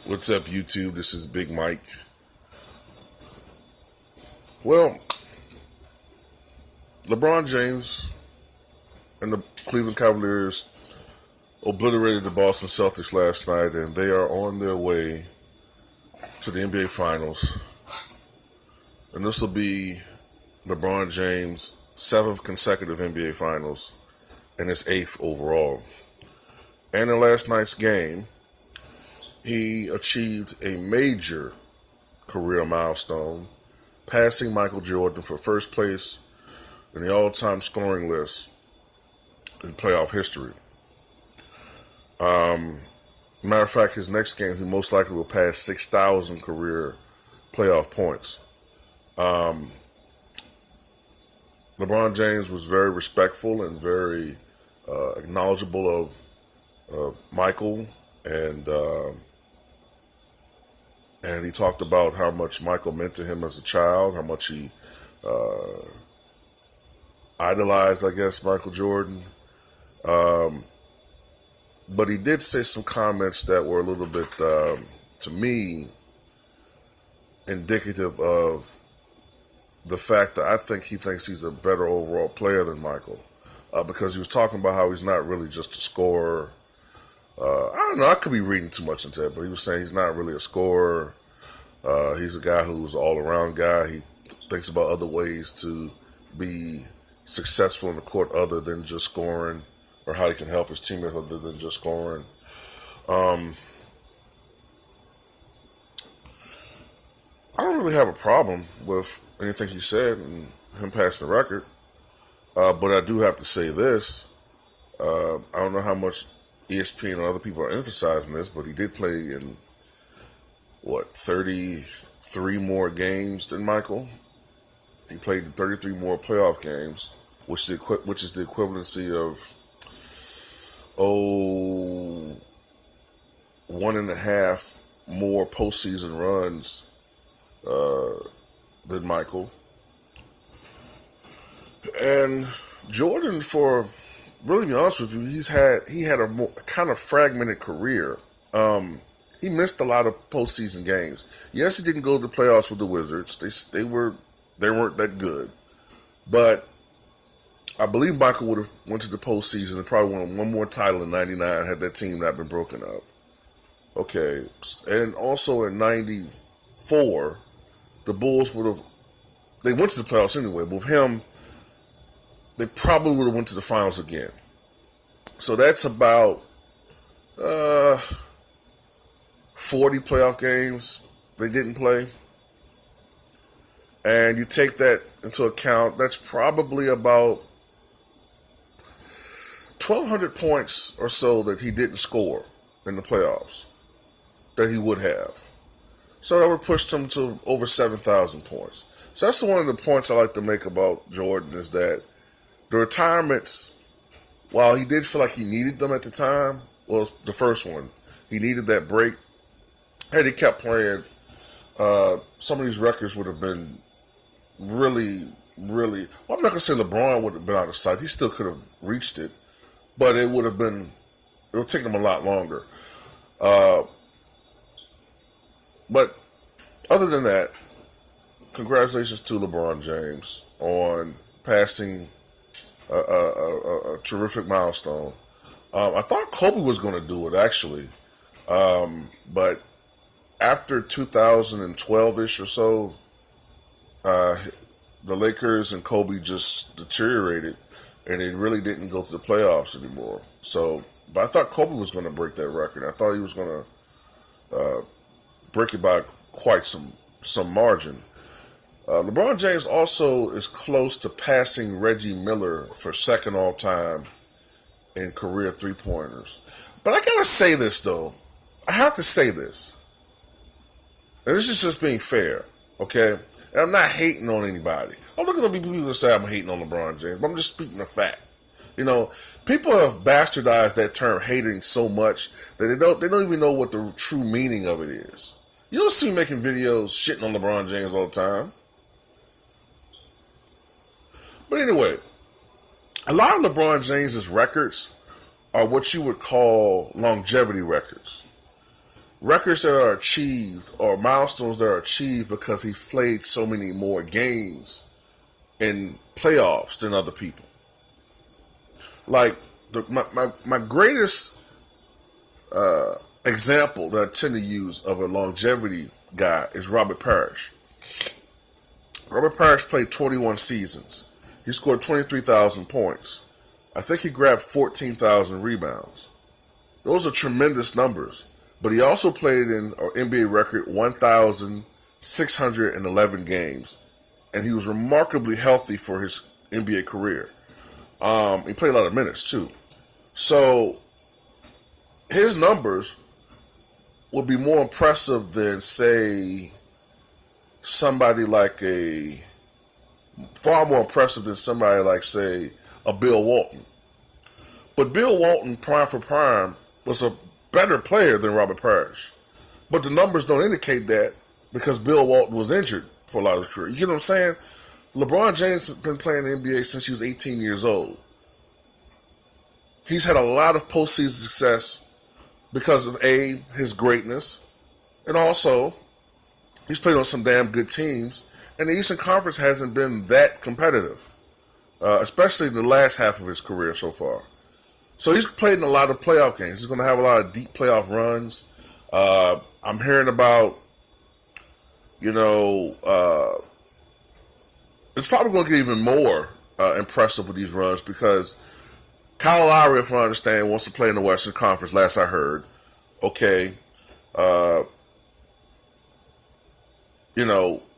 What's up, YouTube? This is Big Mike. Well, LeBron James and the Cleveland Cavaliers obliterated the Boston Celtics last night, and they are on their way to the NBA Finals. And this will be LeBron James' 7th consecutive NBA Finals and his 8th overall. And in last night's game, he achieved a major career milestone, passing Michael Jordan for first place in the all-time scoring list in playoff history. Matter of fact, his next game, he most likely will pass 6,000 career playoff points. LeBron James was very respectful and very acknowledgeable of Michael, and he talked about how much Michael meant to him as a child, how much he idolized, I guess, Michael Jordan. But he did say some comments that were a little bit, to me, indicative of the fact that I think he thinks he's a better overall player than Michael, because he was talking about how he's not really just a scorer. I don't know, I could be reading too much into it, but he was saying he's not really a scorer. He's a guy who's an all-around guy. He thinks about other ways to be successful in the court other than just scoring, or how he can help his teammates other than just scoring. I don't really have a problem with anything he said and him passing the record, but I do have to say this. I don't know how much ESPN and other people are emphasizing this, but he did play in, 33 more games than Michael. He played in 33 more playoff games, which is the equivalency of, 1.5 more postseason runs than Michael. And Jordan, for really to be honest with you, he had a kind of fragmented career. He missed a lot of postseason games. Yes, he didn't go to the playoffs with the Wizards. They weren't that good, but I believe Michael would have went to the postseason and probably won one more title in '99 had that team not been broken up. Okay, and also in '94, the Bulls they went to the playoffs anyway, but with him, they probably would have went to the finals again. So that's about 40 playoff games they didn't play. And you take that into account, that's probably about 1,200 points or so that he didn't score in the playoffs that he would have. So that would push him to over 7,000 points. So that's one of the points I like to make about Jordan, is that the retirements, while he did feel like he needed them at the time, well, the first one, he needed that break. Had he kept playing, some of these records would have been really, really, well, I'm not going to say LeBron would have been out of sight. He still could have reached it, but it would have taken him a lot longer. But other than that, congratulations to LeBron James on passing a terrific milestone. I thought Kobe was going to do it, actually, but after 2012-ish or so, the Lakers and Kobe just deteriorated, and it really didn't go to the playoffs anymore. So, but I thought Kobe was going to break that record. I thought he was going to break it by quite some margin. LeBron James also is close to passing Reggie Miller for second all-time in career three-pointers. But I gotta say this, though. I have to say this. And this is just being fair, okay? And I'm not hating on anybody. I'm not going to be people who say I'm hating on LeBron James, but I'm just speaking a fact. You know, people have bastardized that term hating so much that they don't even know what the true meaning of it is. You don't see me making videos shitting on LeBron James all the time. But anyway, a lot of LeBron James's records are what you would call longevity records. records that are achieved or milestones that are achieved because he played so many more games in playoffs than other people. Like my greatest example that I tend to use of a longevity guy is Robert Parish. Robert Parish played 21 seasons. He scored 23,000 points. I think he grabbed 14,000 rebounds. Those are tremendous numbers. But he also played in an NBA record 1,611 games. And he was remarkably healthy for his NBA career. He played a lot of minutes too. So his numbers would be more impressive than, say, somebody like far more impressive than somebody like, say, a Bill Walton. But Bill Walton, prime for prime, was a better player than Robert Parish. But the numbers don't indicate that because Bill Walton was injured for a lot of his career. You get what I'm saying? LeBron James has been playing the NBA since he was 18 years old. He's had a lot of postseason success because of, A, his greatness, and also he's played on some damn good teams, and the Eastern Conference hasn't been that competitive, especially in the last half of his career so far. So he's played in a lot of playoff games. He's going to have a lot of deep playoff runs. I'm hearing about, it's probably going to get even more impressive with these runs because Kyle Lowry, if I understand, wants to play in the Western Conference, last I heard. Okay.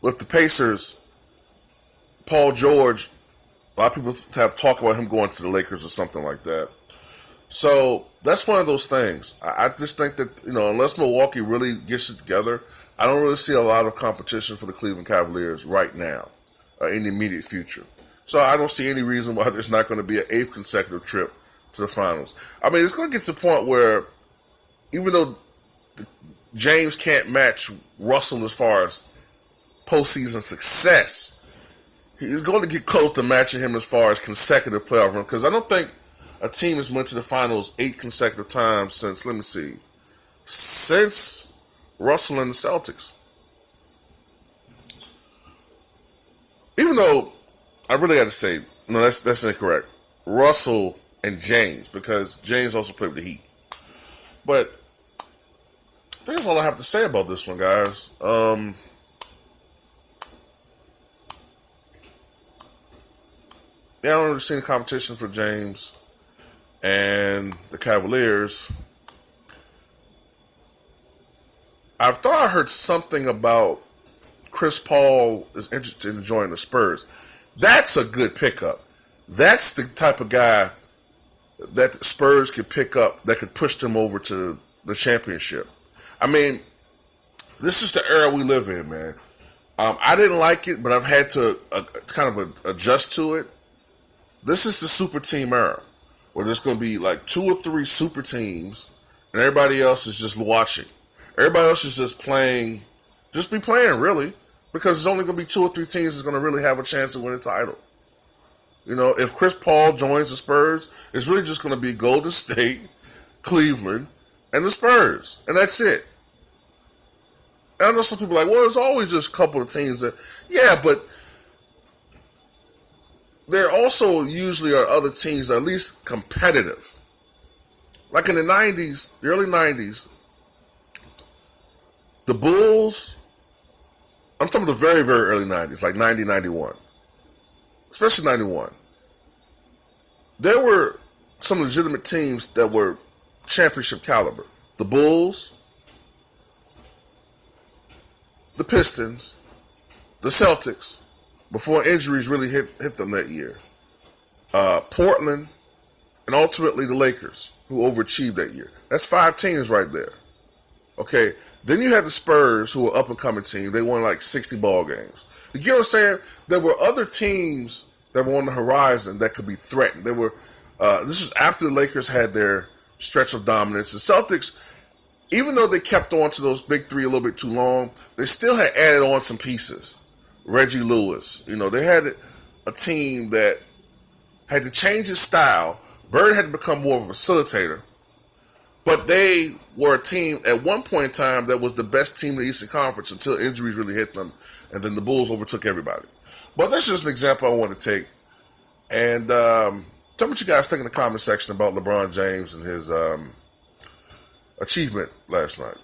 With the Pacers, Paul George, a lot of people have talked about him going to the Lakers or something like that. So that's one of those things. I just think that, unless Milwaukee really gets it together, I don't really see a lot of competition for the Cleveland Cavaliers right now in the immediate future. So I don't see any reason why there's not going to be an 8th consecutive trip to the finals. I mean, it's going to get to the point where even though James can't match Russell as far as postseason success, he's going to get close to matching him as far as consecutive playoff run. Because I don't think a team has went to the finals 8 consecutive times since Russell and the Celtics. Even though I really got to say, no, that's incorrect. Russell and James, because James also played with the Heat. But I think that's all I have to say about this one, guys. I don't really see any competition for James and the Cavaliers. I thought I heard something about Chris Paul is interested in joining the Spurs. That's a good pickup. That's the type of guy that the Spurs could pick up that could push them over to the championship. I mean, this is the era we live in, man. I didn't like it, but I've had to kind of adjust to it. This is the super team era, where there's going to be like 2 or 3 super teams, and everybody else is just watching. Everybody else is just playing, really, because there's only going to be 2 or 3 teams that's going to really have a chance to win a title. If Chris Paul joins the Spurs, it's really just going to be Golden State, Cleveland, and the Spurs, and that's it. And I know some people are like, well, there's always just a couple of teams that, yeah, but there also usually are other teams that are at least competitive. Like in the 90s, the early 90s, the Bulls, I'm talking about the very, very early 90s, like 90, 91, especially 91. There were some legitimate teams that were championship caliber. The Bulls, the Pistons, the Celtics, before injuries really hit them that year. Portland, and ultimately the Lakers, who overachieved that year. That's 5 teams right there. Okay, then you had the Spurs, who were up-and-coming team. They won like 60 ball games. You get what I'm saying? There were other teams that were on the horizon that could be threatened. They were. This was after the Lakers had their stretch of dominance. The Celtics, even though they kept on to those big 3 a little bit too long, they still had added on some pieces. Reggie Lewis. They had a team that had to change its style. Bird had to become more of a facilitator. But they were a team at one point in time that was the best team in the Eastern Conference until injuries really hit them, and then the Bulls overtook everybody. But that's just an example I want to take. And tell me what you guys think in the comment section about LeBron James and his achievement last night.